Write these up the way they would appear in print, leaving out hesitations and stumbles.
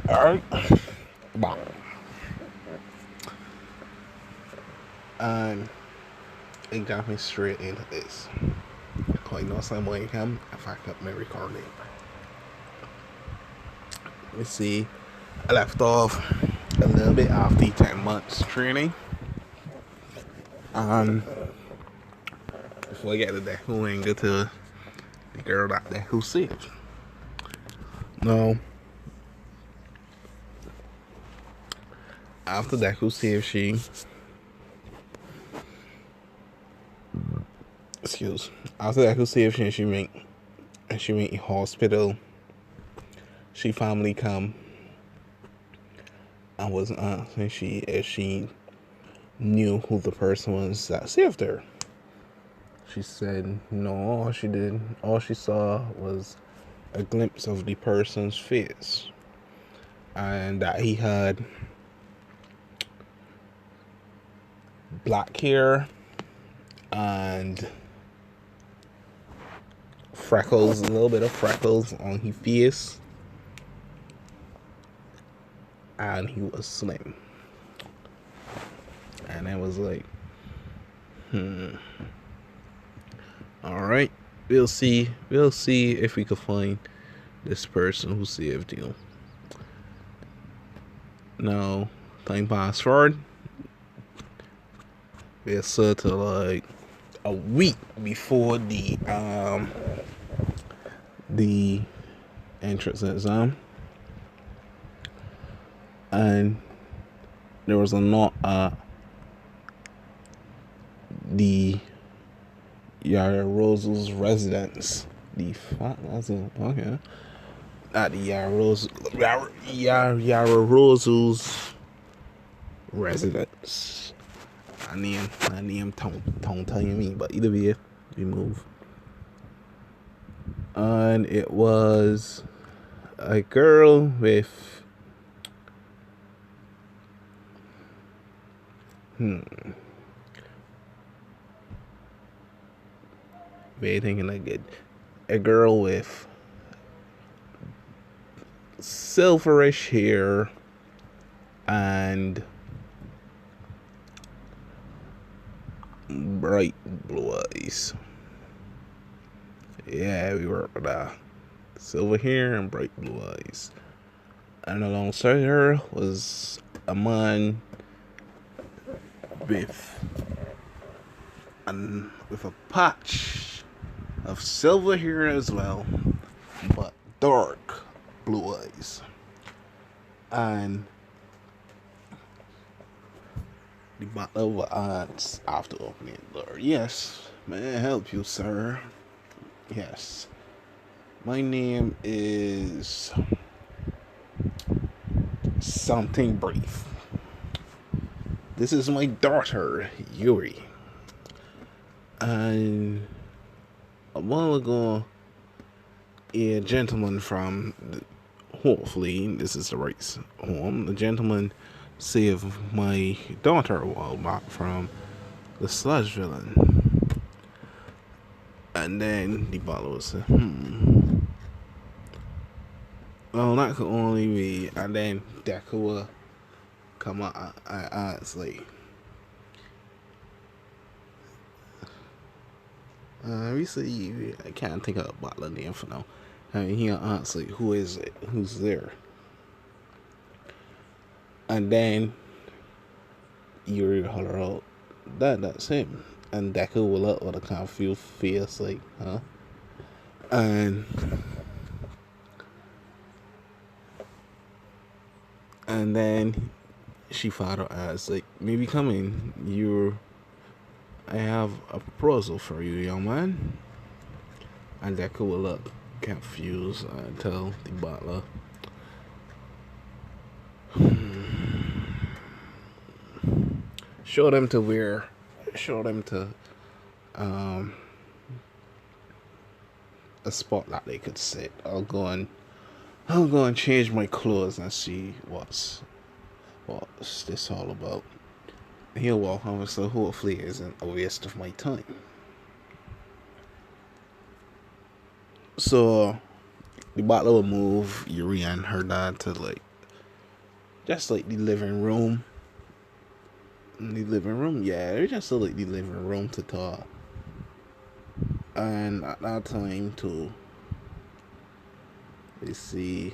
Alright. Bah. And it got me straight into this. Cause you know some way him if I kept my recording. Let me see. I left off a little bit after 10 months training. And before I get to that, who ain't get to the girl out there who saved. No. After that, who saved she? Excuse. After that, who saved she went hospital. She finally come. I was asking she if she knew who the person was that saved her. She said no, all she saw was a glimpse of the person's face. And that he had black hair and freckles, a little bit of freckles on his face. And he was slim. And I was like, alright, we'll see if we can find this person who saved you. Now, time passed forward. We're set to like a week before the entrance exam. And there was a knock at the Yara Rose's residence. The fuck? That's it. Okay. At the Yara Rose's residence. I name don't tell you me, but either way, we move. And it was a girl with thinking like a girl with silverish hair and bright blue eyes. Yeah, we were with silver hair and bright blue eyes. And alongside her was a man with a patch of silver hair as well, but dark blue eyes. And the butler asked after opening the door, "Yes, may I help you, sir?" "Yes, my name is something brief. This is my daughter, Yuri. And a while ago, a gentleman from, hopefully this is the right home, the gentleman saved my daughter a while back from the sludge villain." And then the butler said, well, that could only be, and then deku will come out and ask, like, recently, I can't think of a butler name for now. I mean, he'll ask, like, who is it? Who's there? And then you holler out, that's him. And Deku will look with a confused face, like, huh? And then she father asks, like, maybe come in. I have a proposal for you, young man. And Deku will look confused and tell the butler, show them to a spot that they could sit. I'll go and change my clothes and see what's this all about. He'll walk over, so hopefully it isn't a waste of my time. So the butler will move Yuri and her dad to like just like the living room. The living room, yeah, we just like the living room to talk. And at that time too, you see,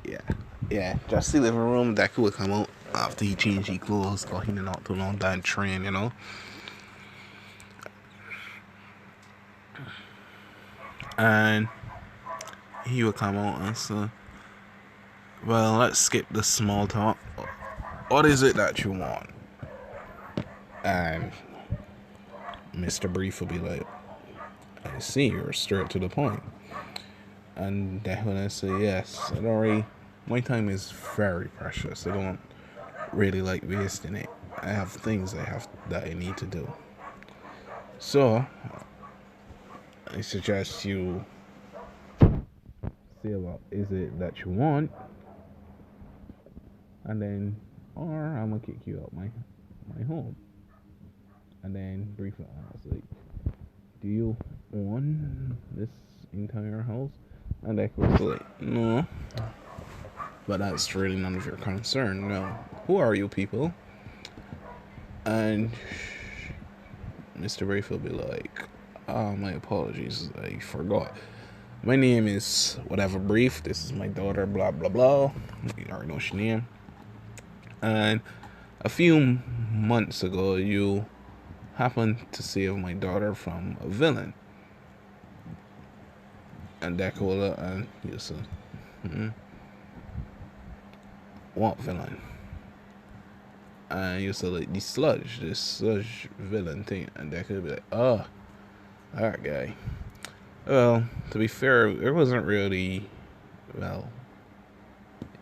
yeah, yeah, just the living room that could come out after he changed his clothes, cause he did not too long down train, you know. And he would come out and say, well, let's skip the small talk. What is it that you want? And Mr. Brief will be like, I see, you're straight to the point. And then when I say yes, I don't really, my time is very precious. I don't really like wasting it. I have things that I need to do. So I suggest you see about is it that you want, and then or I'm gonna kick you out my home. And then briefly I was like, do you own this entire house? And I was like, no. But that's really none of your concern. No. Who are you people? And Mr. Rafe will be like, oh, my apologies, I forgot. My name is whatever brief. This is my daughter, blah, blah, blah. You already know her name. And a few months ago, you happened to save my daughter from a villain. And Decola and you said, what villain? And you said, like, this sludge villain thing. And Decola would be like, oh, that guy. Well, to be fair, it wasn't really, well,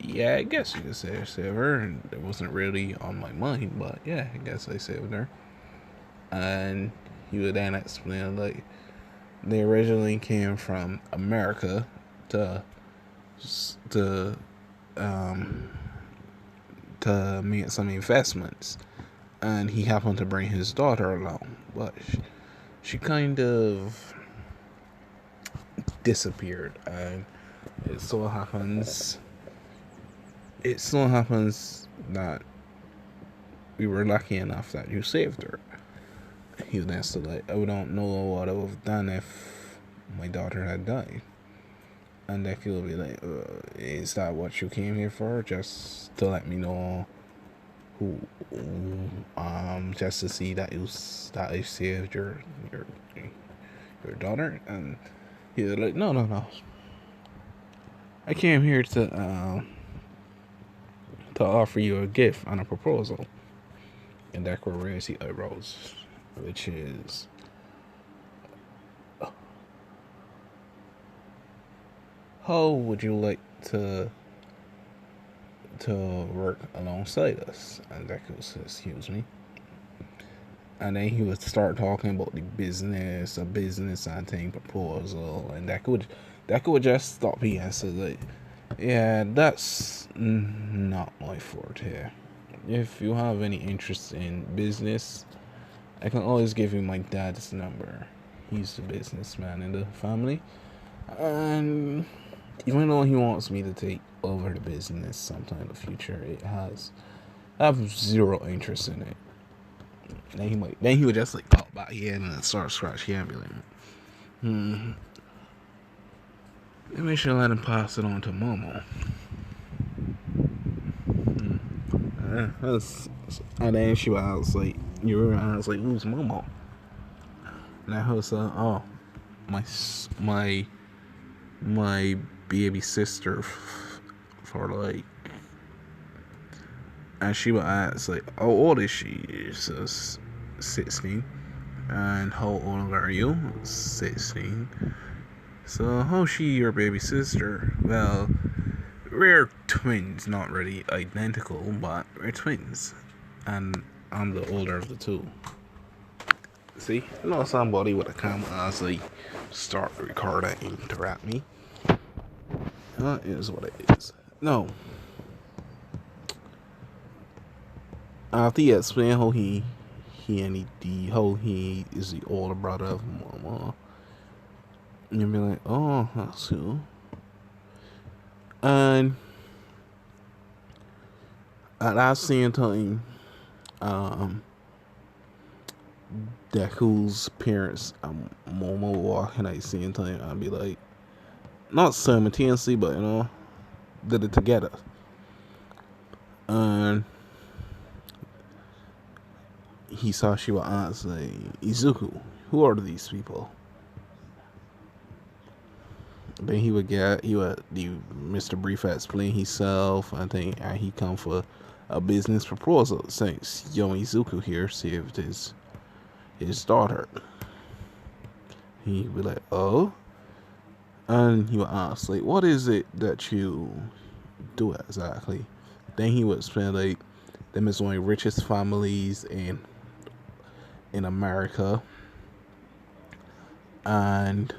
yeah, I guess you could say I saved her, and it wasn't really on my mind, but yeah, I guess I saved her. And he would then explain, like, they originally came from America to um to make some investments, and he happened to bring his daughter along, but she kind of disappeared, and it so happens that we were lucky enough that you saved her. He was then said, like, I don't know what I would have done if my daughter had died. And Decky will be like, is that what you came here for? Just to let me know who, just to see that I saved your daughter? And he was like, no. I came here to offer you a gift and a proposal. And Decky will raise the eyebrows, which is, how would you like to work alongside us? And Deku says, excuse me. And then he would start talking about a business I think proposal, and Deku would just stop me and say, like, yeah, that's not my forte. If you have any interest in business, I can always give you my dad's number. He's the businessman in the family. And even though he wants me to take over the business sometime in the future, I have zero interest in it. Then he would just like pop back here and start scratch here and be like, maybe I should let him pass it on to Momo. And then she was like, I was like, who's Momo? And I was like, oh, my baby sister for like, and she would ask like, how old is she? She says 16. And how old are you? 16. So how's she your baby sister? Well, we're twins, not really identical, but we're twins, and I'm the older of the two. See, somebody with a camera as they start recording and interrupt me. That is what it is. No. After he explained how he is the older brother of Mama, and you'll be like, oh, that's who. And at that same time, um, Deku's parents, Momo walking at the same time, I'd be like, not simultaneously, but did it together. And he saw she would ask, like, Izuku, who are these people? Then he would Mr. Brief explain himself. I think and he come for a business proposal since young Izuku here saved his daughter. He would be like, oh, and he would ask, like, what is it that you do exactly? Then he would explain, like, them is one of the richest families in America, and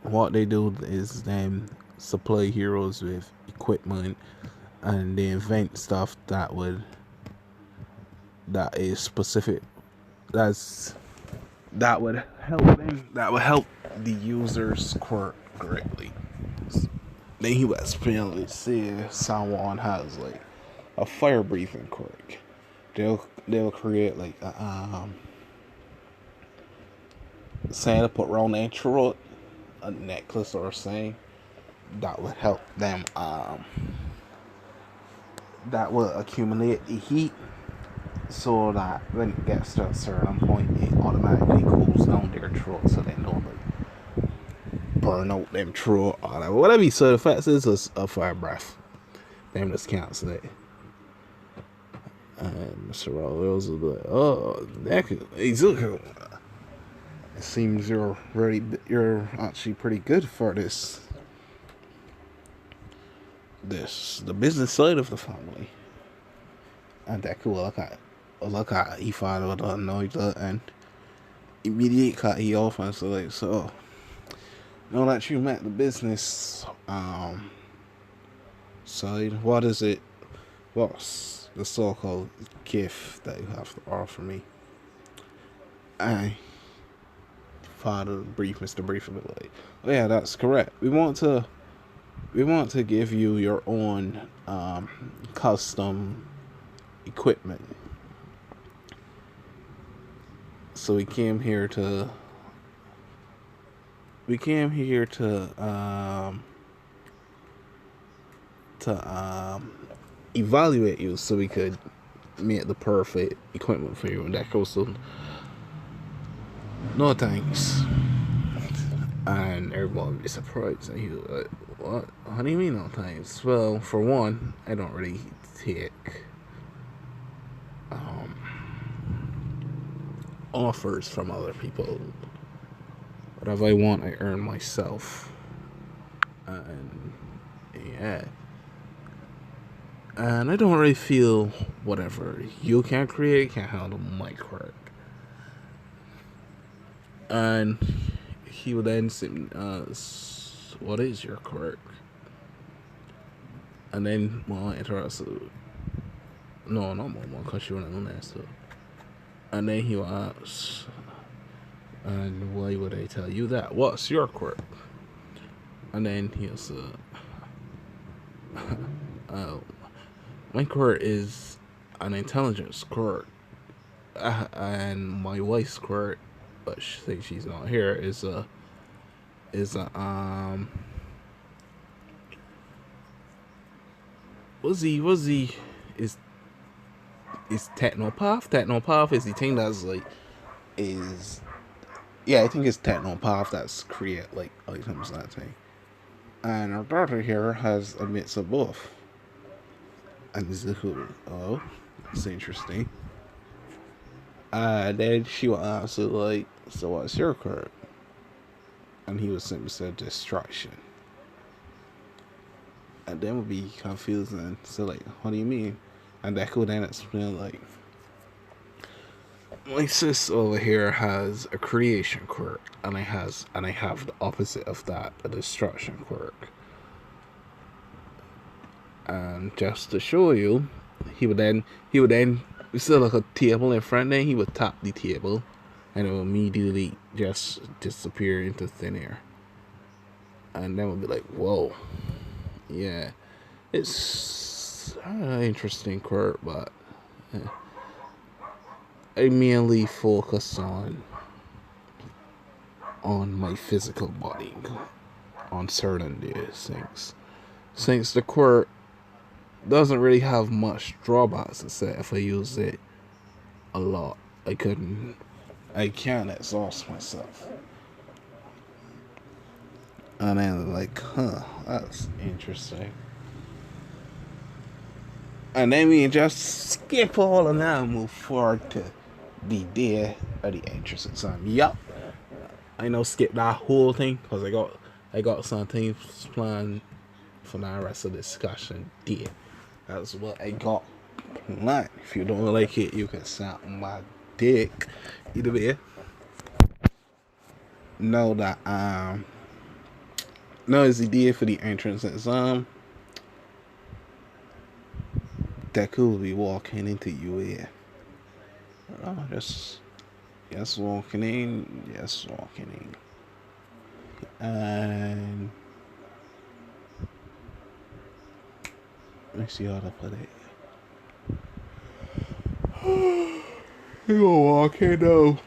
what they do is them supply heroes with equipment, and they invent stuff that is specific, that would help the users correctly. Then he was explain, like, say someone has like a fire breathing quirk, they'll create like say to put around their throat, a necklace or something that would help them that will accumulate the heat, so that when it gets to a certain point it automatically cools down their throat, so they don't like burn out them throat or whatever he said. The fact is a fire breath. Them just cancel it. And Mr. Rose will be like, oh, Deku, Izuku, it seems you're actually pretty good for the business side of the family. And Deku will look at he father with annoyed and immediately cut he off and so like, so now that you met the business side, what is it, what's the so-called gift that you have to offer me? And Mr. Brief will be like, oh yeah, that's correct. We want to give you your own custom equipment. So we came here to evaluate you so we could make the perfect equipment for you. And that goes to, no thanks. And everyone would be surprised. And he was like, what? How do you mean no thanks? Well, for one, I don't really take offers from other people. Whatever I want, I earn myself. And yeah. And I don't really feel whatever you can't create can't handle my quirk. And he would then say, what is your quirk? And then Mama interrupted. No, not Mama, because she wouldn't know that stuff. And then he would ask, and why would I tell you that? What's your quirk? And then he'll say, my quirk is an intelligence quirk. And my wife's quirk, but she's not here, is is Technopath. Technopath is the thing that's like I think it's Technopath that's create like items that thing. And our daughter here has a mix of both. And Zuhu, oh, that's interesting. Then she will answer like, so what's your quirk? And he would simply say distraction. And then would be confusing. So like, what do you mean? And that could then explain like, my sis over here has a creation quirk, and I have the opposite of that, a destruction quirk. And just to show you, he would then still like a table in front. Then he would tap the table, and it will immediately just disappear into thin air. And then we'll be like, whoa, yeah, it's an interesting quirk, but I mainly focus on my physical body on certain things. Since the quirk doesn't really have much drawbacks, except if I use it a lot, I can't exhaust myself. And then like, that's interesting. And then we just skip all of that and move forward to the day of the entrance exam. Yup. I know skip that whole thing because I got something planned for the rest of the discussion day. That's what I got planned. If you don't like it, you can suck my dick. Either way. Know that no, it's the day for the entrance exam. Deku will be walking into UA. Just walking in. And let me see how to put it. You gonna walk in though.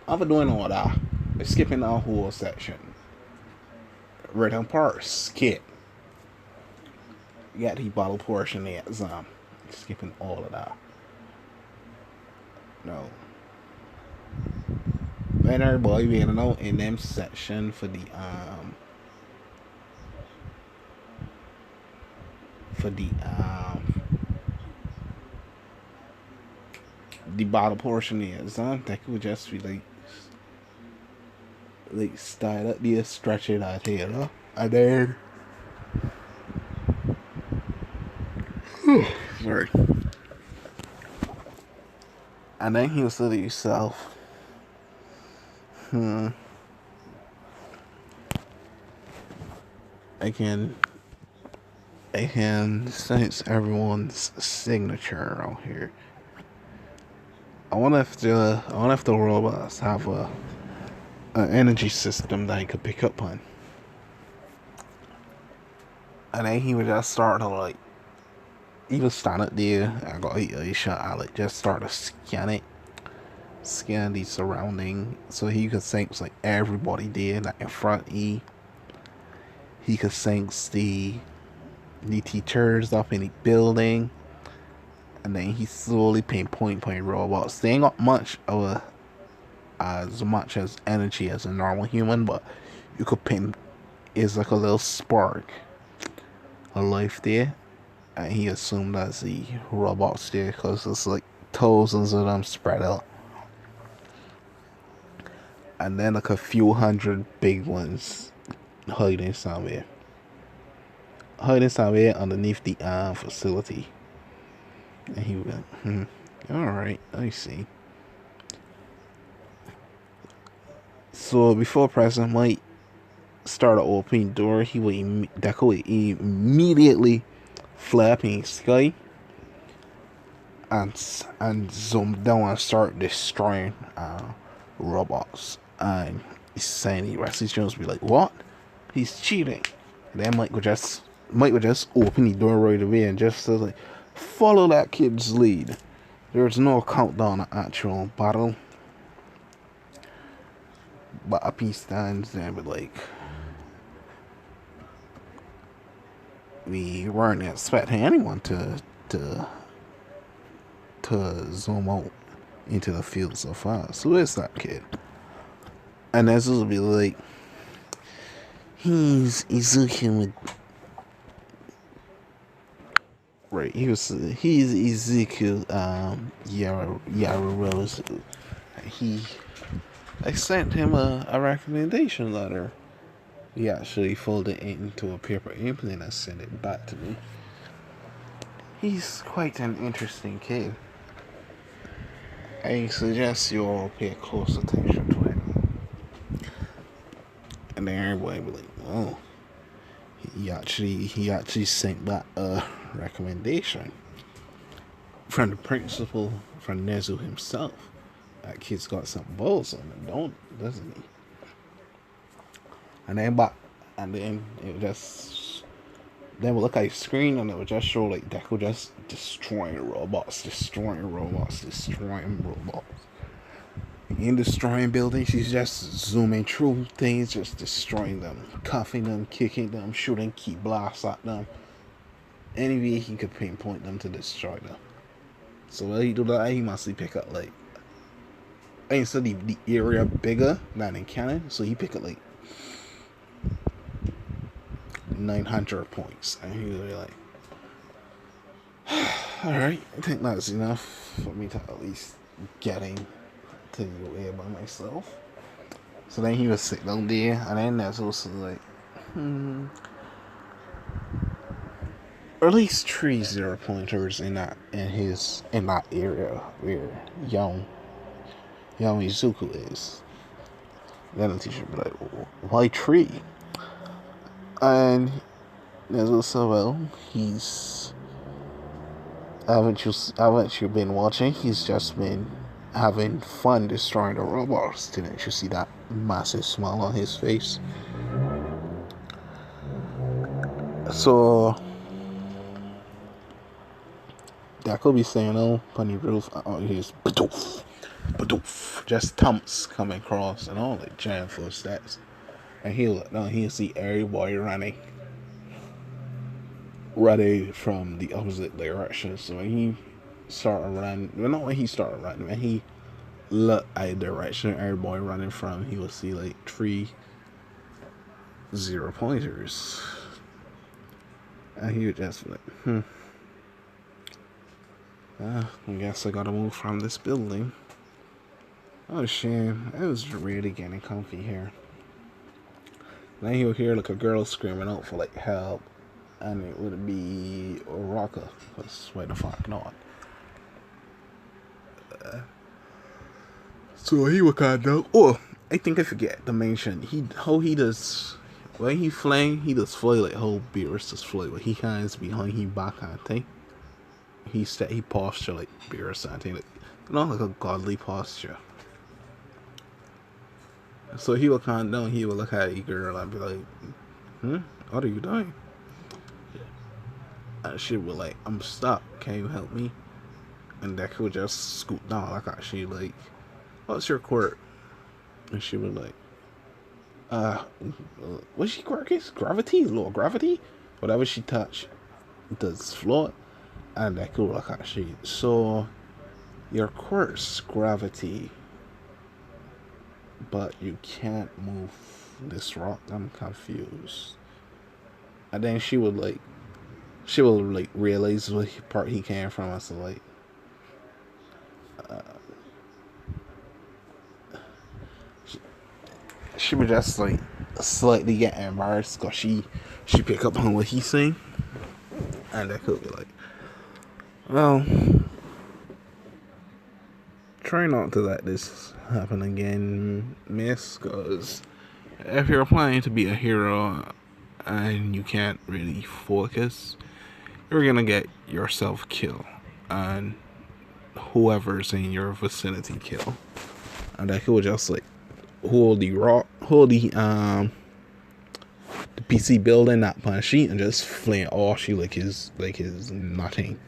I've been doing all that. We're skipping that whole section. Rhythm part, skip. You got the bottle portion of the exam. Skipping all of that. No. And everybody being to know in them section for the bottle portion of the exam, that could just be like style up there, stretch it out here, huh? And then sorry. And then he'll say to yourself, I can sense everyone's signature out here. I wonder if the robots have an energy system that he could pick up on. And then he would just start to like, he would stand up there. I got a shot at it. Just start to scan the surrounding, so he could sense like everybody there, like in front. He could sense the teachers up in the building, and then he slowly pinpoint robots. They ain't got much of as much as energy as a normal human, but you could pin is like a little spark of life there, and he assumed that's the robots there because it's like thousands of them spread out, and then like a few hundred big ones hiding somewhere underneath the facility. And he went, alright, I see. So before President might start to open the door, Deku would immediately fly up in the sky and zoom down and start destroying robots. And saying the rest of his Jones be like, what? He's cheating. And then Mike would just open the door right away and just say like, follow that kid's lead. There's no countdown to actual battle. But up he stands there with like, we weren't expecting anyone to zoom out into the field so fast. Who is that kid? And this will be like, he's Ezekiel. Right, he's Ezekiel Yara Rose. I sent him a recommendation letter. He actually folded it into a paper envelope and sent it back to me. He's quite an interesting kid. I suggest you all pay close attention to him. And then everybody be like, oh, he actually sent back a recommendation from the principal, from Nezu himself. That kid's got some balls on him, doesn't he? And then, and then it just, then we look at his screen and it would just show like Deku just destroying robots. In destroying buildings, he's just zooming through things, just destroying them, cuffing them, kicking them, shooting key blasts at them. Any way he could pinpoint them to destroy them. So when he do that, he must pick up like, instead the area bigger than in Canon, so he pick up like 900 points, and he was like, alright, I think that's enough for me to at least getting to the area by myself. So then he was sitting down there, and then there's also like, at least 3 0-pointers in that area where young Izuku is. Then the teacher would be like, why 3? And there's also, well, he's, haven't you been watching? He's just been having fun destroying the robots. Didn't you see that massive smile on his face? So that could be saying, oh, funny roof, he's badoof, just thumps coming across and all like giant footsteps. And he'll see everybody running from the opposite direction. So when he started running, well, not when he started running, when he looked at the direction everybody running from, he would see like 3 0-pointers. And he would just be like, I guess I gotta move from this building. Oh, shame. It was really getting comfy here. Then he would hear like a girl screaming out for like help, and it would be Oraka, because why the fuck not? So he would kind of, oh, I think I forget to mention, when he flying, he does fly like how Beerus does fly, but he hands behind his back and thing. He posture like Beerus and thing, like, not like a godly posture. So he would calm down, he would look at a girl and be like, what are you doing? And she would like, I'm stuck, can you help me? And Deku would just scoot down like actually like, what's your quirk? And she would like, what's she quirk is? Gravity? Low gravity? Whatever she touch does float. And Deku would like actually, so your quirk's gravity, but you can't move this rock. I'm confused. And then she will realize what part he came from. I so like, she would just like slightly get embarrassed because she pick up on what he's saying, and that could be like, well, try not to let this happen again, miss, because if you're planning to be a hero and you can't really focus, you're gonna get yourself killed and whoever's in your vicinity killed. And that could just like hold the PC building that punch sheet and just fling all she like his nothing.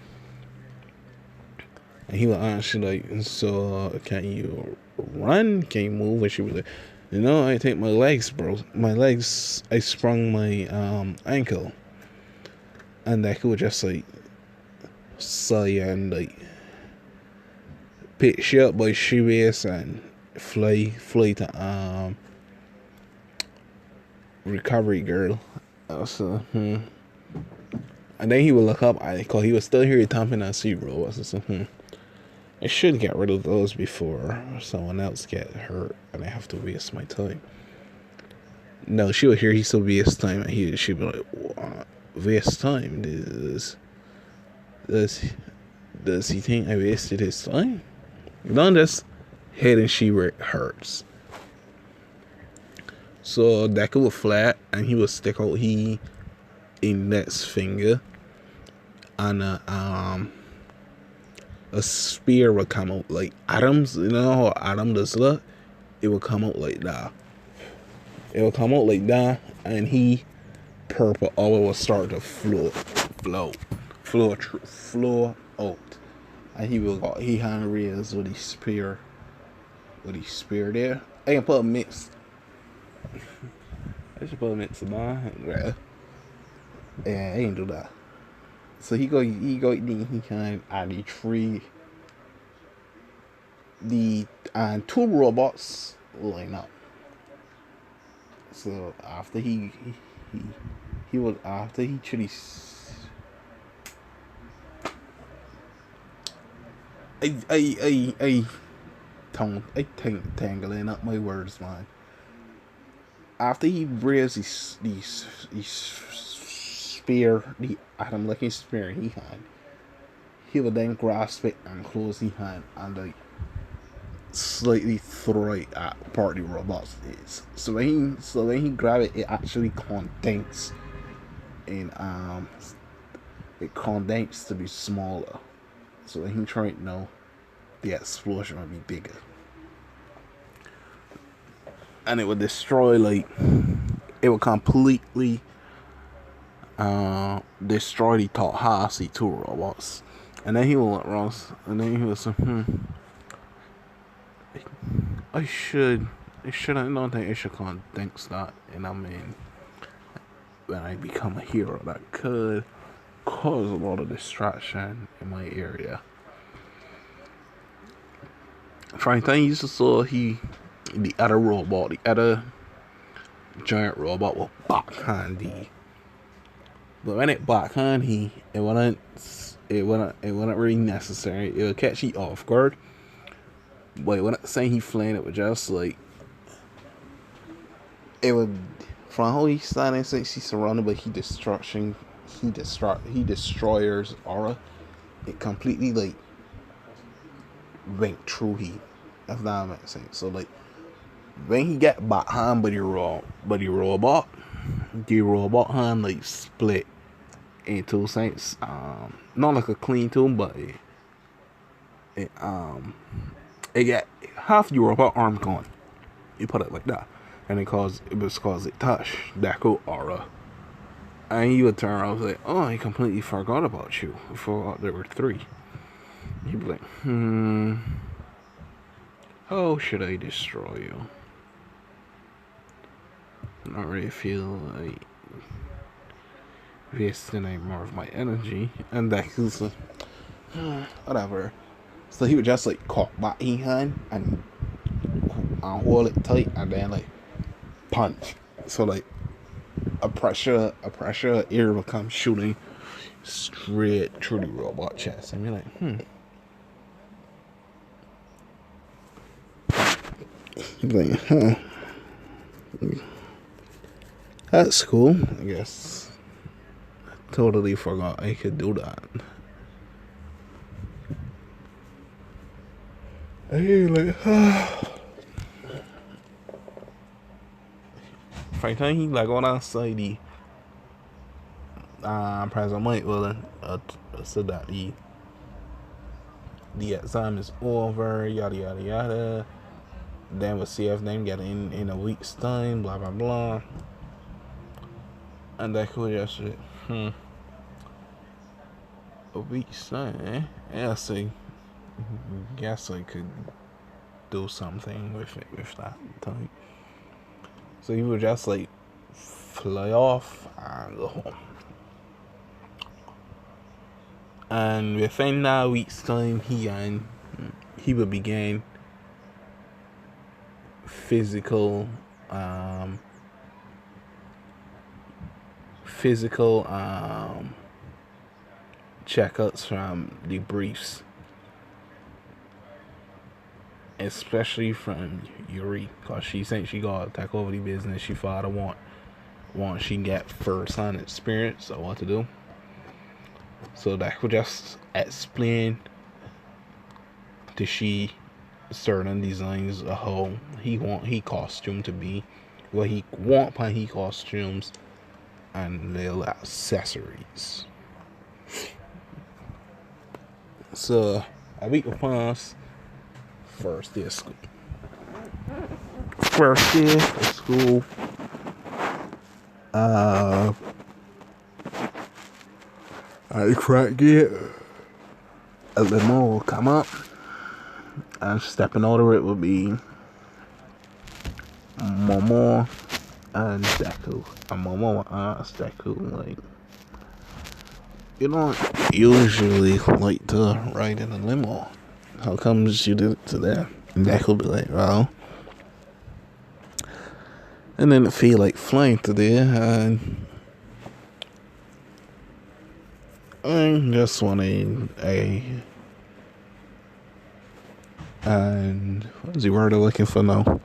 And he was actually like, so can you run? Can you move? And she was like, I think my legs, bro. I sprung my ankle. And that could just like sigh and like pick you up by shoelace and fly to recovery girl. So and then he would look up at it, cause he was still here thumping on zero. So I should get rid of those before someone else get hurt and I have to waste my time. No, she would hear he still waste time, and she'd be like, what? Waste time? Does he think I wasted his time? Don't just hit and she hurts. So Deku was flat, and he would stick out his index finger on a spear would come out like atoms. You know how atom does look? It would come out like that. It would come out like that, and purple oil will start to flow out. And he hand raised with his spear. With his spear there. I can put a mix. I should put a mix of mine. Right? Yeah, I ain't do that. So he can add the two robots line up. So after he was after he actually I tangling up my words, man. After he raised these spear, the atom looking spear he had, he would then grasp it and close his hand and like slightly throw it at part of the robot's is. So when he grab it, it actually condenses and it condenses to be smaller. So when he try it now, the explosion would be bigger. And it would destroy it would completely destroy the Tallahassee two robots. And then he will let Ross, and then he will say, I don't think I should condense that. And I mean, when I become a hero, that could cause a lot of distraction in my area. Trying to use the other giant robot will backhand he. But when it backhand he, it wasn't really necessary. It would catch he off guard. But when I say he flying, it would just like it would from how he's standing since he's surrounded by he destroyer's aura. It completely like went through he. If that makes sense. So like when he get backhand by the robot hand like split into sense. Not like a clean two, but it get half the robot arm gone. You put it like that. And it was cause it touched deku aura. And he would turn around and say, oh, I completely forgot about you. I forgot there were three. He'd be like, how should I destroy you? I don't really feel like wasting any more of my energy. And Deku's like, whatever. So he would just like cock back his hand and hold it tight and then like punch. So like a pressure air will come shooting straight through the robot chest. And you're like, like, that's cool, I guess. I totally forgot I could do that. Hey, like, Frank time he like on outside the President Mike will said that the exam is over, yada yada yada. Then we'll see if them get in a week's time, blah blah blah. And that could just a week's time, eh? Yeah, so guess I could do something with that time. So he would just like fly off and go home. And within that week's time, he would begin physical checkups from the briefs, especially from Yuri, because she said she got to take over the business. She father want she get first hand experience of what to do. So that could just explain to she certain designs of how he costume to be, what he want by he costumes and little accessories. So A week of past first day of school. First day of school. I crack it. A limo will come up. And stepping over it will be Momo and deku. And Momo will ask deku, like, you don't usually like to ride in a limo. How comes you did it today? And deku will be like, well, I didn't feel like flying today, and I just wanted and what is the word I'm looking for now?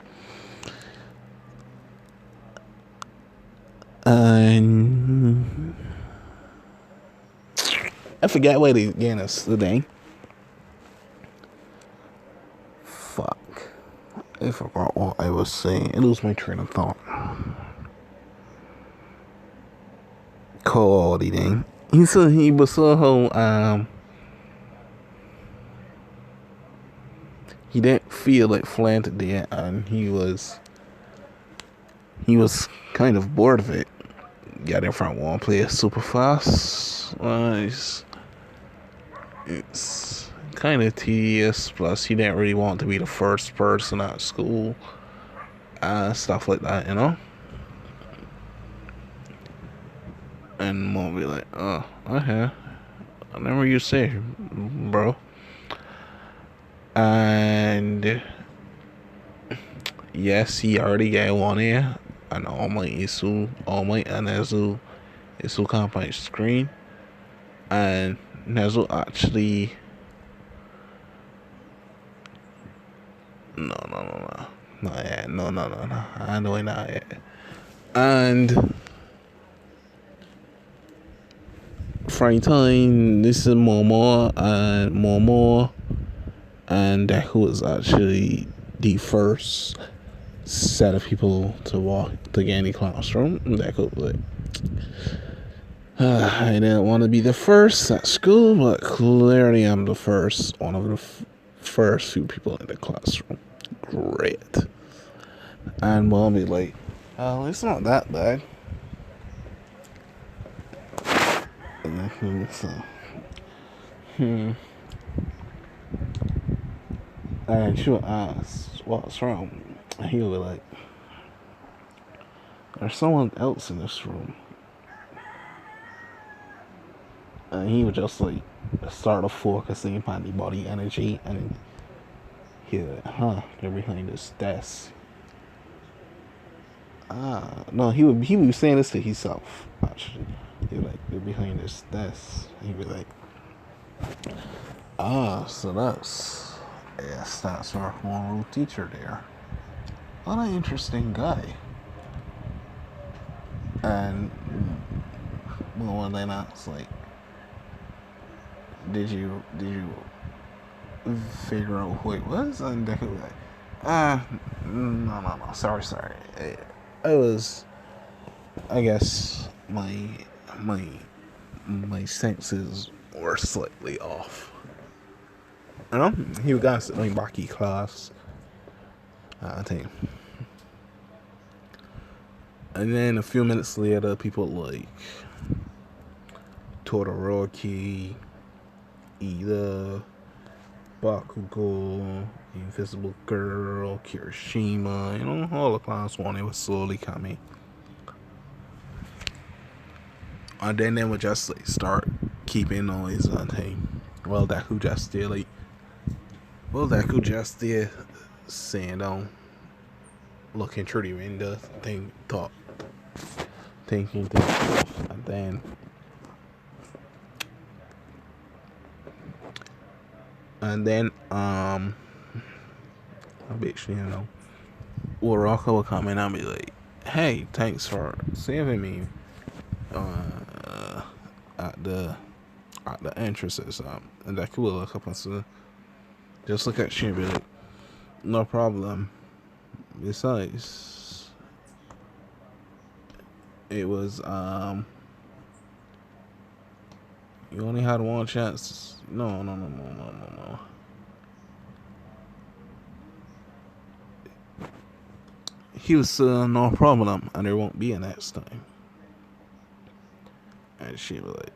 And I forgot what it again is today. Fuck. I forgot what I was saying. I lose my train of thought. Quality thing. He was so he didn't feel like flying today, and he was kind of bored of it. Got in front one player super fast. It's kind of tedious. Plus, he didn't really want to be the first person at school and stuff like that, you know. And Mom be like, "Oh, okay, I never you say, bro." And yes, he already got one here, and all my and Isu come my screen, and Nezu actually no, not yet, no, I know it not yet, and Frank time this is Momo, and Deku was actually the first set of people to walk to get in the classroom. Deku was like, I didn't want to be the first at school, but clearly I'm the first, one of the first few people in the classroom. Great. And Mom be like, oh, it's not that bad. And so, and she would ask, what's wrong? And he would be like, there's someone else in this room. And he would just like start focusing upon the body energy, and he'd be like, they're behind this desk. No, he would be saying this to himself, actually. He'd be like, they're behind this desk. He'd be like, so that's our moral teacher there. What an interesting guy. And one day that's like, did you figure out who it was? And they was like, no, sorry. I was, I guess my senses were slightly off. You know, he got like Baki class, I think. And then a few minutes later, people like Todoroki, Ida, Bakugo, Invisible Girl, Kirishima, you know, all the class one, it was slowly coming. And then they would just like start keeping noise on thing. Well, Deku just did saying down, looking through the window, thinking stuff, and then a bitch, you know, Uraka would come in and be like, hey, thanks for saving me at the entrances, and that could look up and say, just look at she and be like, no problem. Besides, it was you only had one chance. No. he was no problem, and there won't be a next time. And she was like,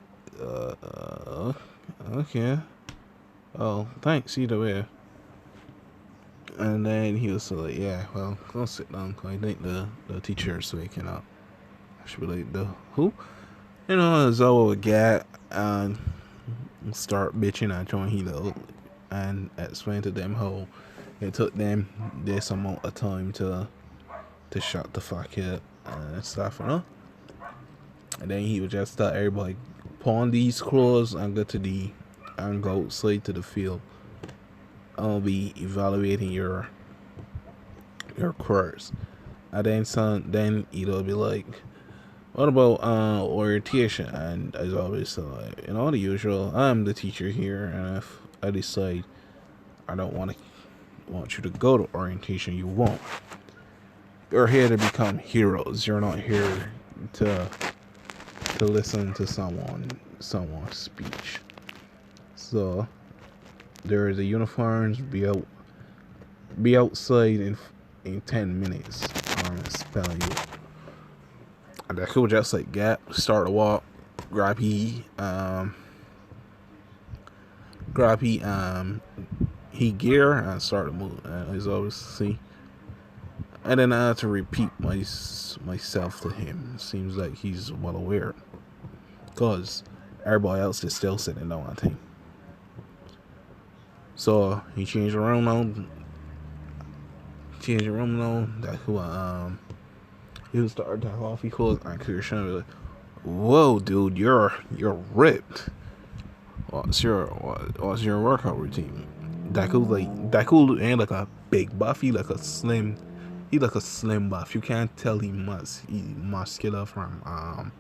okay. Oh, thanks either way. And then he was like, yeah, well, go sit down, 'cause I think the teacher is waking up. She be like, the who? You know, Zoe would get and start bitching at John Hilo and explain to them how it took them this amount of time to shut the fuck up and stuff, you know? And then he would just tell everybody, pawn these clothes and go outside to the field. I'll be evaluating your course. And then it'll be like, what about orientation? And as always, like, the usual. I'm the teacher here, and if I decide I don't want you to go to orientation, you won't. You're here to become heroes. You're not here to listen to someone's speech. So there is the uniforms. Be outside in 10 minutes. I'm spelling you. And that could just like start to walk, grab he gear and start to move. As always see. And then I had to repeat myself to him. It seems like he's well aware, cause everybody else is still sitting down, I think. So he changed the room now. That who he was starting to off. He calls and Kirishima was like, "Whoa, dude, you're ripped. What's your workout routine?" Deku ain't like a big buff. He like a slim buff. You can't tell he muscular from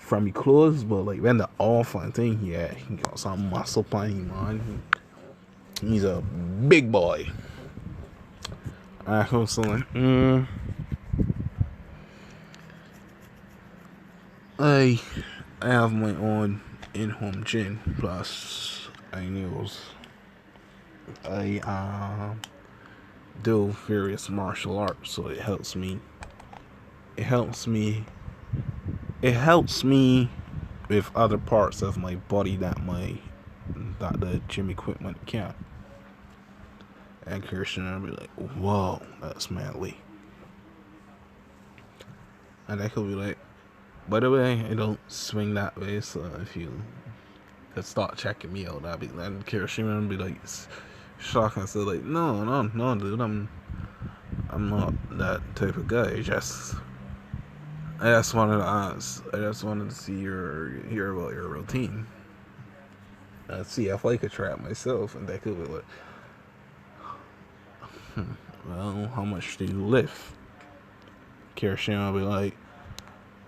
his clothes, but like when the all fun thing, yeah, he got some muscle on him, man. He's a big boy. I hope so. I have my own in-home gym. Plus, I do various martial arts, so it helps me. It helps me with other parts of my body that the gym equipment can't. And Christian will be like, "Whoa, that's manly." And I could be like, "By the way, I don't swing that way, so if you could start checking me out, I'd be like," Kirishima would be like shocked and say like, no, dude, I'm not that type of guy. I just wanted to ask. I just wanted to hear about your routine. See if I could try it myself. And they could be like, well, how much do you lift? Kirishima will be like,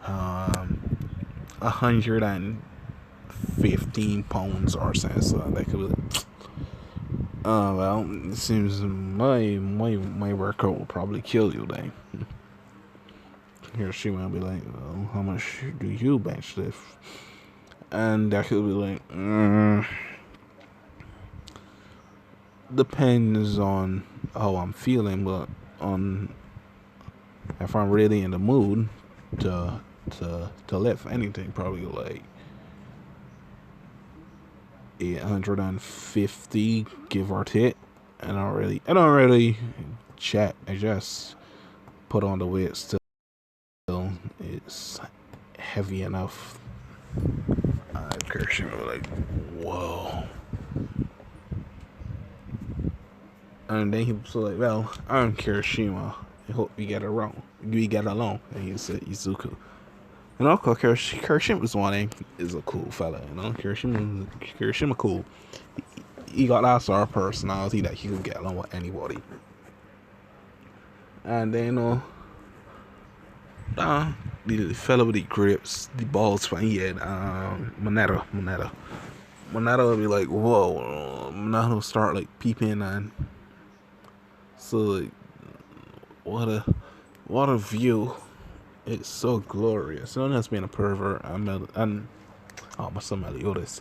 115 pounds or something. So they could be like, oh, well, it seems my workout will probably kill you then. Hiroshima will be like, well, how much do you bench lift? And that could be like, depends on how I'm feeling, but if I'm really in the mood to lift anything, probably like 850, give or take. I don't really check. I just put on the weights till it's heavy enough. Kirishima was like, whoa. And then he was like, well, I'm Kirishima. I hope we get along. And he said, Izuku. And of course, Kirishima's one is a cool fella, Kirishima cool. He got that sort of personality that he could get along with anybody. And then, the fella with the grips, the balls when he had, Moneta would be like, whoa. Moneta would start like peeping, and so like, what a view. It's so glorious. Not just being a pervert and my son Meliodas.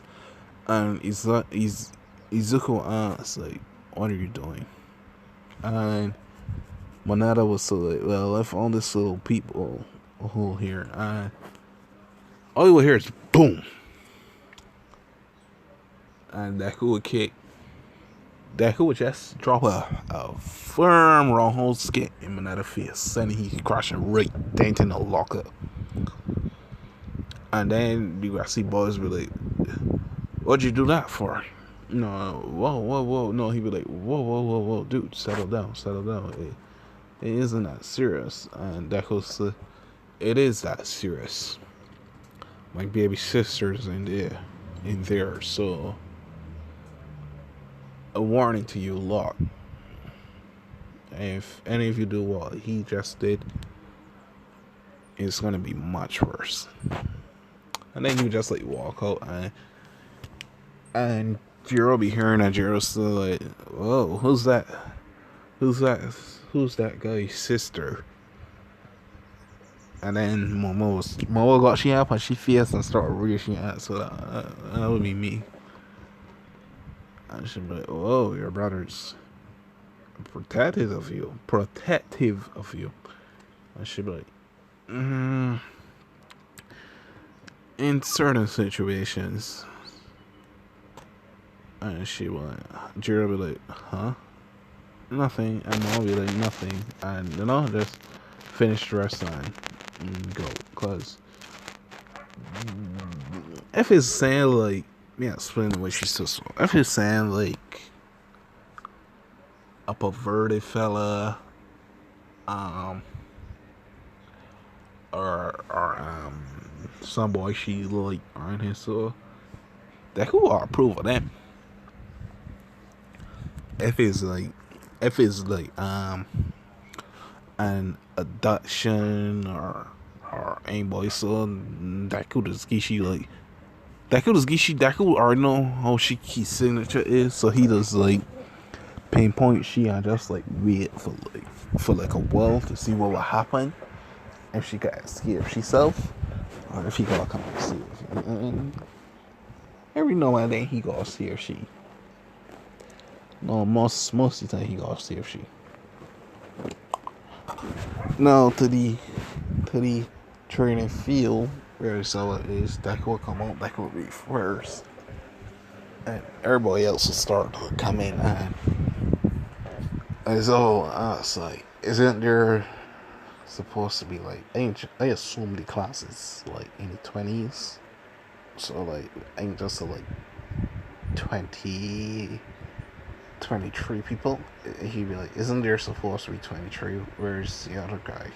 And Izuku asks like, what are you doing? And Monada was so like, well, I found this little people hole here. All you will hear is boom, and Deku would kick. Deku would just drop a firm wrong hole skit in Monada's face, and he crashing right down in the locker. And then you got see boys be like, "What'd you do that for?" No, whoa. No, he'd be like, whoa, dude, settle down. It isn't that serious. And Deku said, it is that serious. My baby sister's in there. So, a warning to you lot. If any of you do what he just did, it's gonna be much worse. And then you just like walk out and Jiro be hearing that. Jiro's still like, whoa, who's that? Who's that guy's sister? And then Momo got she up and she face and started reaching out. So that would be me. And she'd be like, whoa, your brother's protective of you. And she'd be like, in certain situations. And she would, Jiro would be like, huh? Nothing. And I'll be like, nothing. And, just finish the rest and go. Because if it's saying, like, explain the way she's so slow. If it's saying, like, a perverted fella, or some boy she, like, on his soul, that who will approve of them. If it's like an abduction or any boy son, that could just get you like that could already know how his signature is, so he does like pinpoint she and just like wait for a while to see what will happen if she got scared herself or if he gotta come and see her. And every now and then he gotta see her she. No, most of the time he gotta see if she. Now to the training field where Zella is, that will come out, that will be first. And everybody else will start to come in and so it's like, isn't there supposed to be like I assume the classes like in the 20s. So like ain't just like 23 people. He'd be like, isn't there supposed to be 23? Where's the other guy?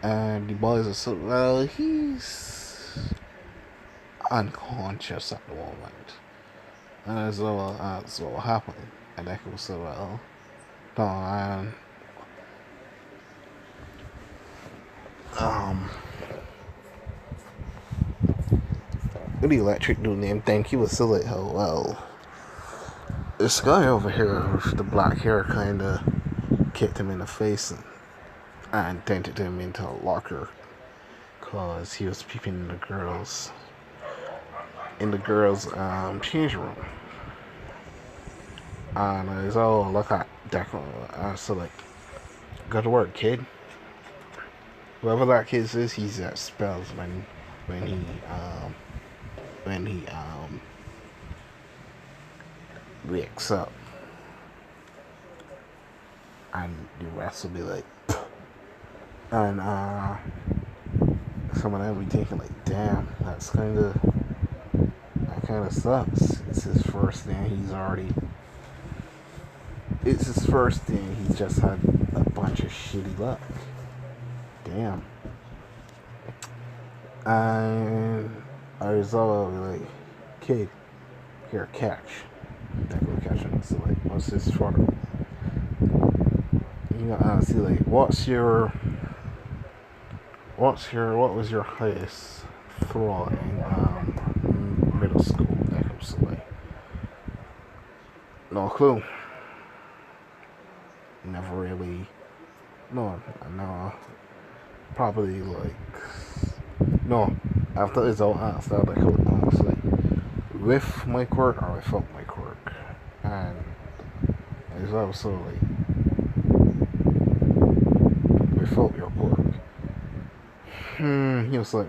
And the boys are so, well, he's unconscious at the moment. And that's what happened. And that was so, well, no, the electric dude named Thank he was so like, oh, well, this guy over here with the black hair kind of kicked him in the face and dented him into a locker because he was peeping in the girls' change room. And it's all look at Deku. So like, go to work, kid. Whoever that kid is, he's at spells when he wakes up, and the rest will be like, and someone will be thinking like, damn, that kind of sucks. It's his first day. He's just had a bunch of shitty luck. Damn. And I was all like, kid, here, catch. That go catch him. So like, what's this for? You know, honestly, like, what was your highest throw in middle school? That comes to like, no clue. Never really. No, probably like, no. After it's all asked, I was like, honestly, with my quirk or without my quirk, and it's also like, felt your quirk. He was like,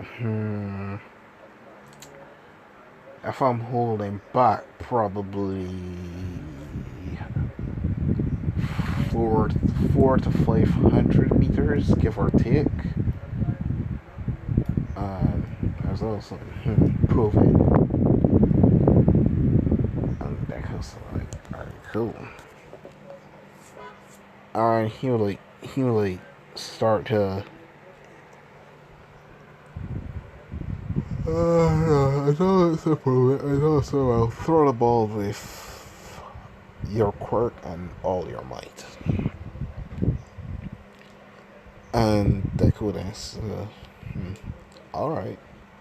if I'm holding back probably four to 500 meters, give or take. I was also prove it. And that was like, alright, cool. And he would like start to. I know it's a problem. I know so well. Throw the ball with your quirk and all your might. And deku then alright.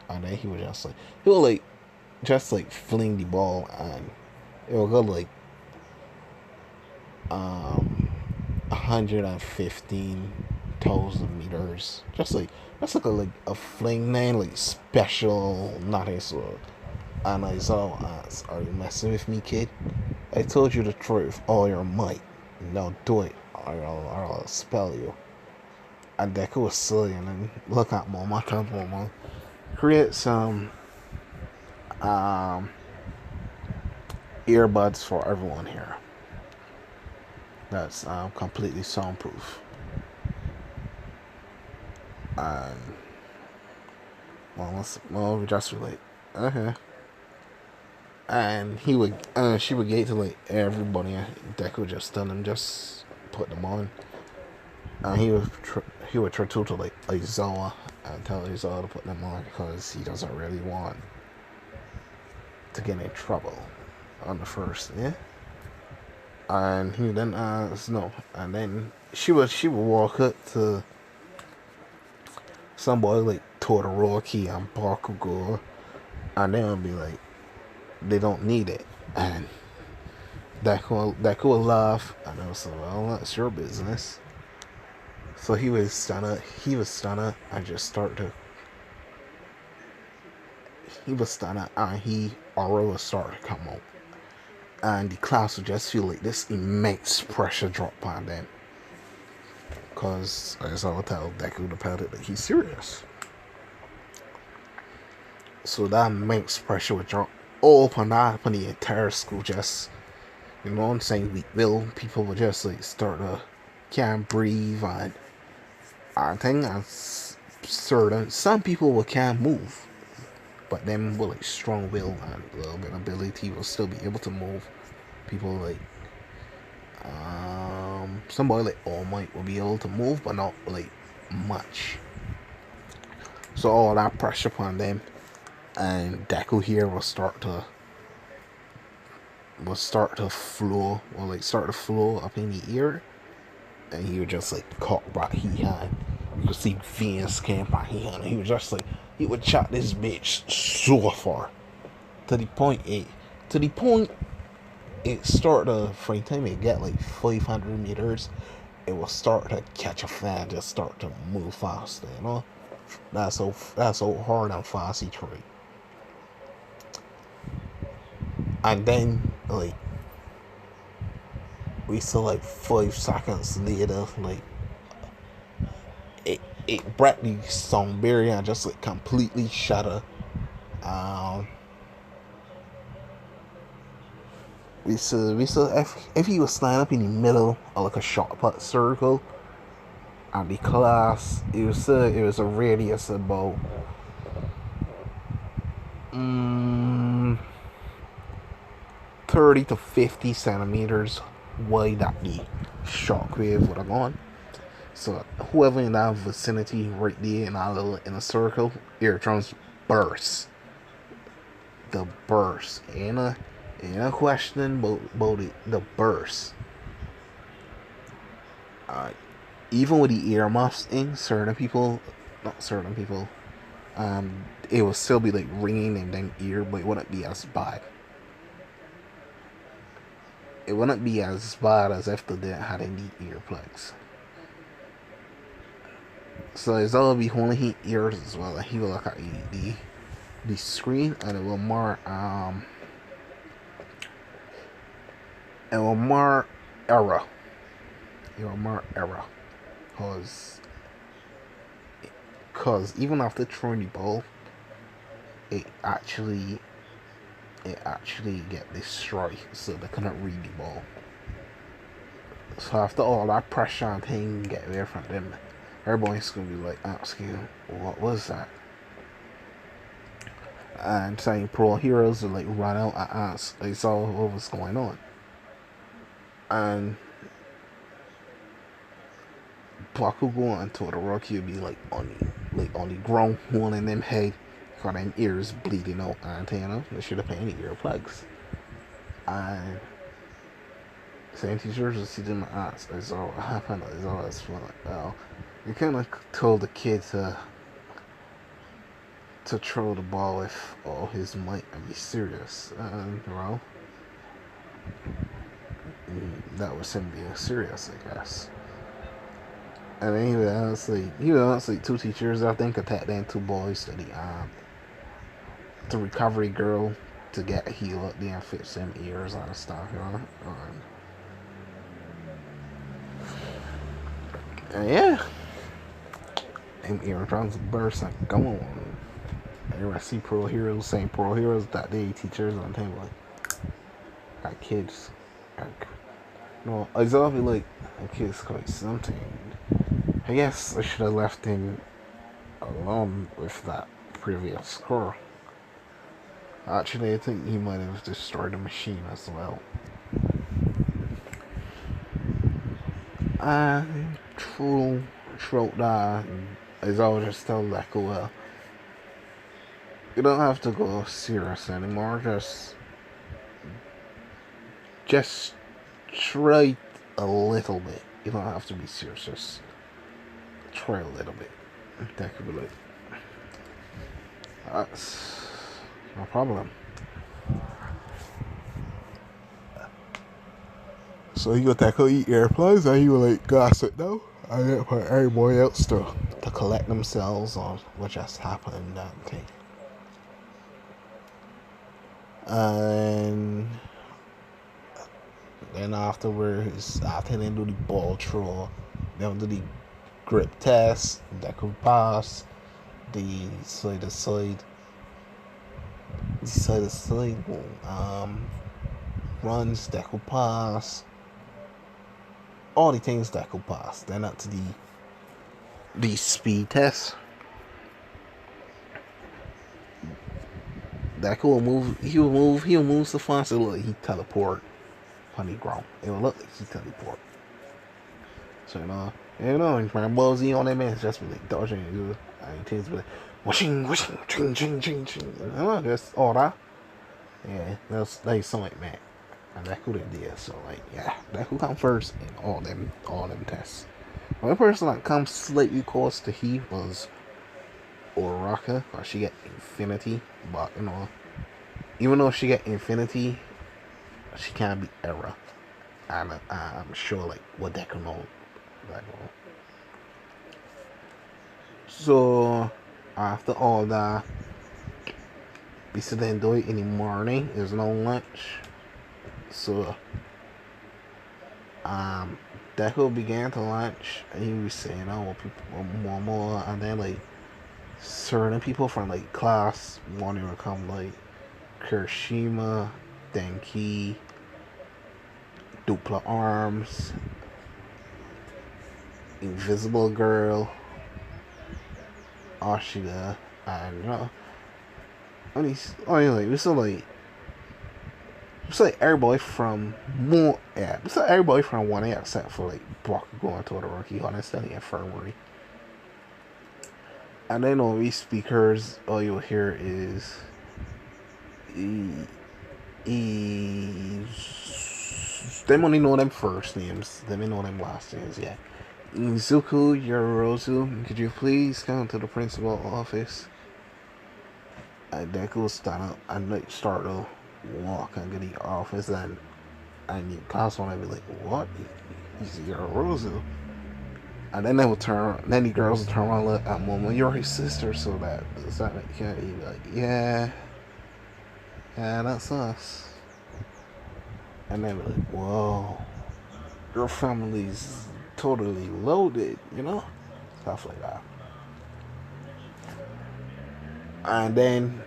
And then he would just like, he would like, just like fling the ball and it will go like 115,000 meters. Just like that's like a fling name, like special nothing so. And I saw as, are you messing with me, kid? I told you to throw it with all your might. Now do it, or I'll spell you. And Deku was silly, and then look at Mama, create some um, earbuds for everyone here. That's completely soundproof. And we just relate. Okay. And she would get to like everybody. Deku would just tell them, just put them on. And he would try to like Aizawa and tell Aizawa to put them on because he doesn't really want to get in trouble on the first, yeah. And he then no, and then she would walk up to somebody like Todoroki and Bakugo, and they'll be like, they don't need it, and Deku will laugh, and I was like, well, that's your business. So he was stunner, and just start to. He was stunner, and aura would start to come out. And the class would just feel like this immense pressure drop on them. Because, as I will tell Deku the pilot that he's serious. So that immense pressure would drop all upon the entire school. Just, you know what I'm saying, weak will. People would just like start to can't breathe, and I think some people can't move, but them with like strong will and a little bit of ability will still be able to move. People like somebody like All Might will be able to move, but not like much. So all that pressure upon them, and Deku here will start to flow, up in the ear, and he would just like cock back he had. You could see Venus came back he had, and he was just like he would shot this bitch so far to the point it started to, for the time it get like 500 meters, it will start to catch a fan, just start to move faster, you know. That's so hard and fast he tried. And then like we saw like 5 seconds later, like it brought the sound barrier and just like completely shatter. We saw if he was standing up in the middle of like a shot put circle, and the class it was a radius of about 30 to 50 centimeters wide that the shockwave would have gone. So whoever in that vicinity right there in a circle, eardrums burst. The burst. Ain't a question about it. The burst. Even with the earmuffs in, not certain people, it will still be like ringing in their ear, but it wouldn't be as bad. It wouldn't be as bad as if they didn't have any earplugs. So it's all be holding his ears as well, and he will look at the screen, and it will mark error. It will mark error, cause Cause even after throwing the ball, it actually get destroyed, so they couldn't read the ball. So after all that pressure and thing get away from them, everybody's gonna be like asking, what was that? And saying pro heroes will like run out and ask, they saw what was going on. And Baku go on to the Rocky will be on the ground holding them head, got them ears bleeding out, and you know, they should have put any earplugs. And same teachers will see them and ask, is all what happened, is all that's fun. Like, well, you kinda told the kid to throw the ball with all his might and be serious. And well, that was him being serious, I guess. And then he was like two teachers I think attacked them two boys to the recovery girl to get healed up there and fix them ears and stuff, you know. And yeah, them eardrums burst and go on. And I see pro heroes saying pro heroes that they teachers on the table like got kids. Like, no, exactly like a kid's quite something. I guess I should have left him alone with that previous score. Actually, I think he might have destroyed the machine as well. And throughout that, as I was just tell that well, you don't have to go serious anymore. Just try a little bit. You don't have to be serious. Just try a little bit. That could be like, that's no problem. So you got that go eat airplanes, and you were like, gossip now. I didn't for everybody else to collect themselves on what just happened and that thing. And then afterwards, after they do the ball throw, they do the grip test, that could pass, the side to side runs that could pass, all the things that could pass. Then up to the speed test. That could move. He'll move so fast. It look like he teleport on the ground. It will look like he teleport. So you know, when Ball Z on that man, it's just like dodging and things like whooshing, ching, ching, ching, ching. You know, just all that. Yeah, that's something like that. And that could idea. So like, yeah, that could come first in all them tests. One person that comes slightly close to he was Oraka, or she get infinity, but you know, even though she get infinity, she can't be error. And I'm sure like what that can know. So after all that, we sit there and do it in the morning. There's no lunch. So Deku began to lunch and he was saying, oh, people more, and then like certain people from like class wanted to come, like Kirishima, Denki, Dupla Arms, Invisible Girl, Ashida, and you know, it's like everybody from more, yeah, it's like everybody from 1A except for like Bakugo to the rookie on the infirmary. And then all these speakers, all you'll hear is them only know them first names, they may know them last names, yeah. Izuku Yorozu, could you please come to the principal office? And Deku stand up and like start to walk and get the office, and the class one would be like, what? He's Yorozu. And then they would then the girls would turn around and look at Momo, you're his sister, so that does that make you be like, yeah, that's us. And they were like, whoa, your family's totally loaded, you know? Stuff like that. And then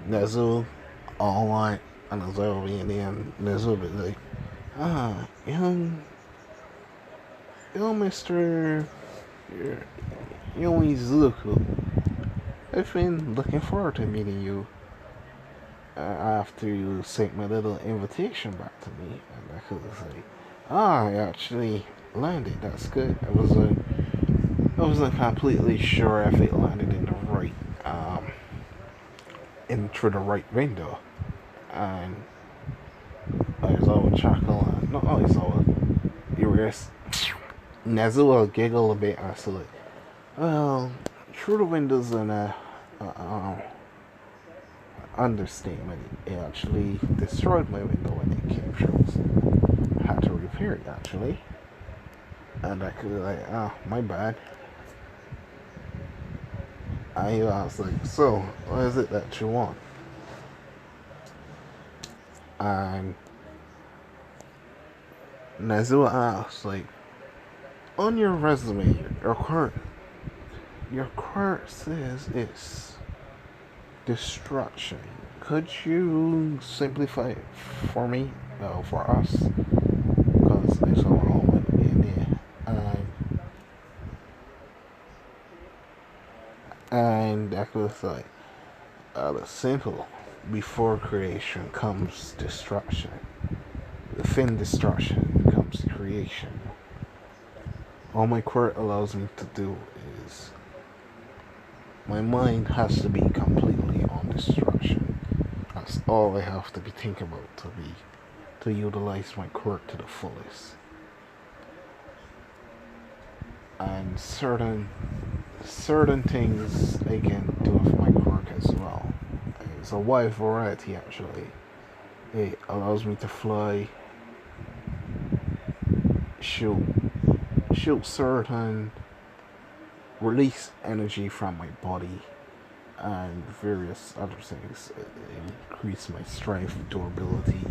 Nezu all white and Azobi, and then Nezu be like, young Mr. Young Izuku, I've been looking forward to meeting you after you sent my little invitation back to me. And I could say, I actually landed. That's good. I wasn't completely sure if it landed in the right, in through the right window. And Aizawa chuckle and not Aizawa, Iris. Nezu will giggle a bit and say, well, through the windows and understatement. It actually destroyed my window when it came through. So I had to repair it actually. And I could like, my bad. I was like, so what is it that you want? And Nezua asked, like, on your resume, your quirk says it's destruction. Could you simplify it for me? No, for us, because it's all in there. And that was like, simple. Before creation comes destruction. Within destruction comes creation. All my quirk allows me to do is my mind has to be completely on destruction. That's all I have to be thinking about to utilize my quirk to the fullest. And certain things I can do with my quirk as well. It's a wide variety actually. It allows me to fly, shoot certain, release energy from my body, and various other things. It increase my strength, durability,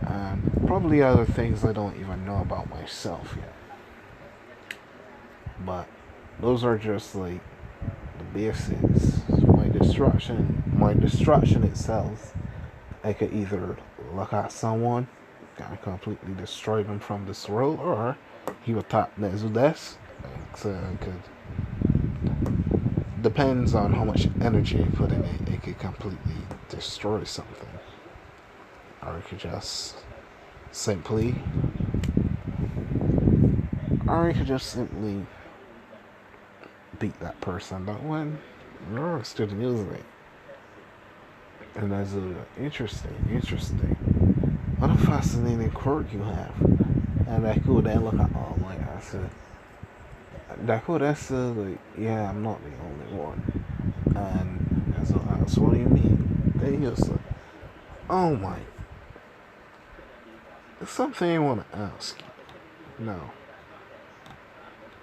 and probably other things I don't even know about myself yet. But those are just like the basics. My destruction itself, I could either look at someone and completely destroy them from this world, or he would tap Nezudes. So it could, depends on how much energy you put in it, it could completely destroy something. Or it could just simply beat that person that when you're still using it. And that's interesting. What a fascinating quirk you have. And that could then look at all my answer. That could answer like, yeah, I'm not the only one. And as I asked, what do you mean? Then he was like, oh my, there's something I want to ask you. No.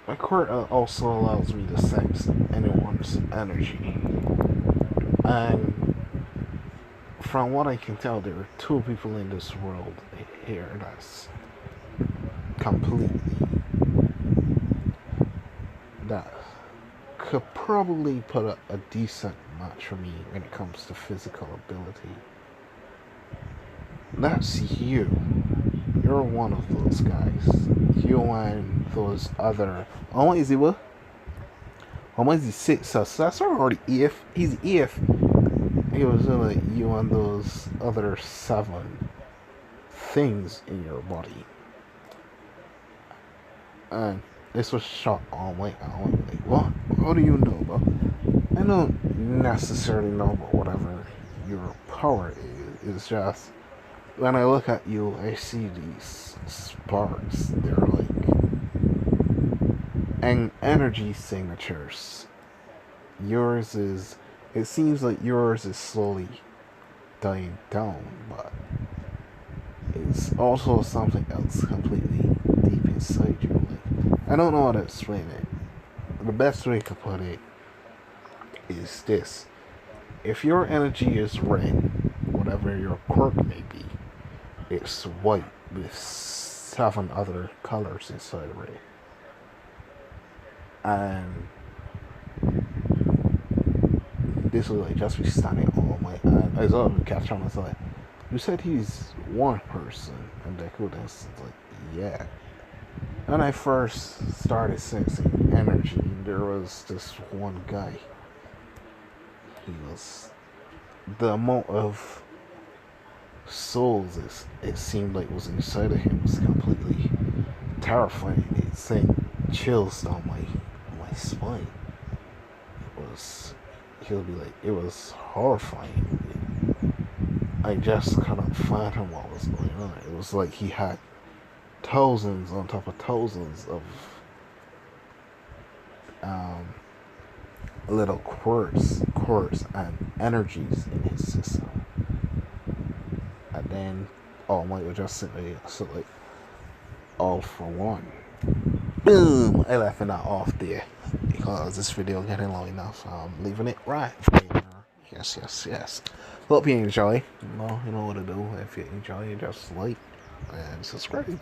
My quirk also allows me to sense anyone's energy. And from what I can tell, there are two people in this world here that's that could probably put up a decent match for me when it comes to physical ability. That's you. You're one of those guys. You and those other. Oh, is he what? How is he 6? So that's already EF. He's EF. He was like you and those other 7 things in your body. And this was shot all night. I was like, what do you know about? I don't necessarily know about whatever your power is. It's just when I look at you, I see these sparks. They're like energy signatures. Yours is. It seems like yours is slowly dying down, but it's also something else completely deep inside you. Like, I don't know how to explain it. The best way to put it is this. If your energy is red, whatever your quirk may be, it's white with 7 other colors inside of it. And this was like just be standing on my eye. I saw the caption. I was like, "You said he's one person," and Deku then was like, "Yeah." When I first started sensing energy, there was this one guy. He was the amount of souls it seemed like was inside of him was completely terrifying. It sent chills down my spine. It was he'll be like it was horrifying. I just couldn't fathom what was going on. It was like he had thousands on top of thousands of um, little quirks, and energies in his system. And then All Might would just simply so like all for one. Boom! I left it off there because this video getting long enough. I'm leaving it right there. Yes. Hope you enjoy. You know what to do. If you enjoy, just like and subscribe.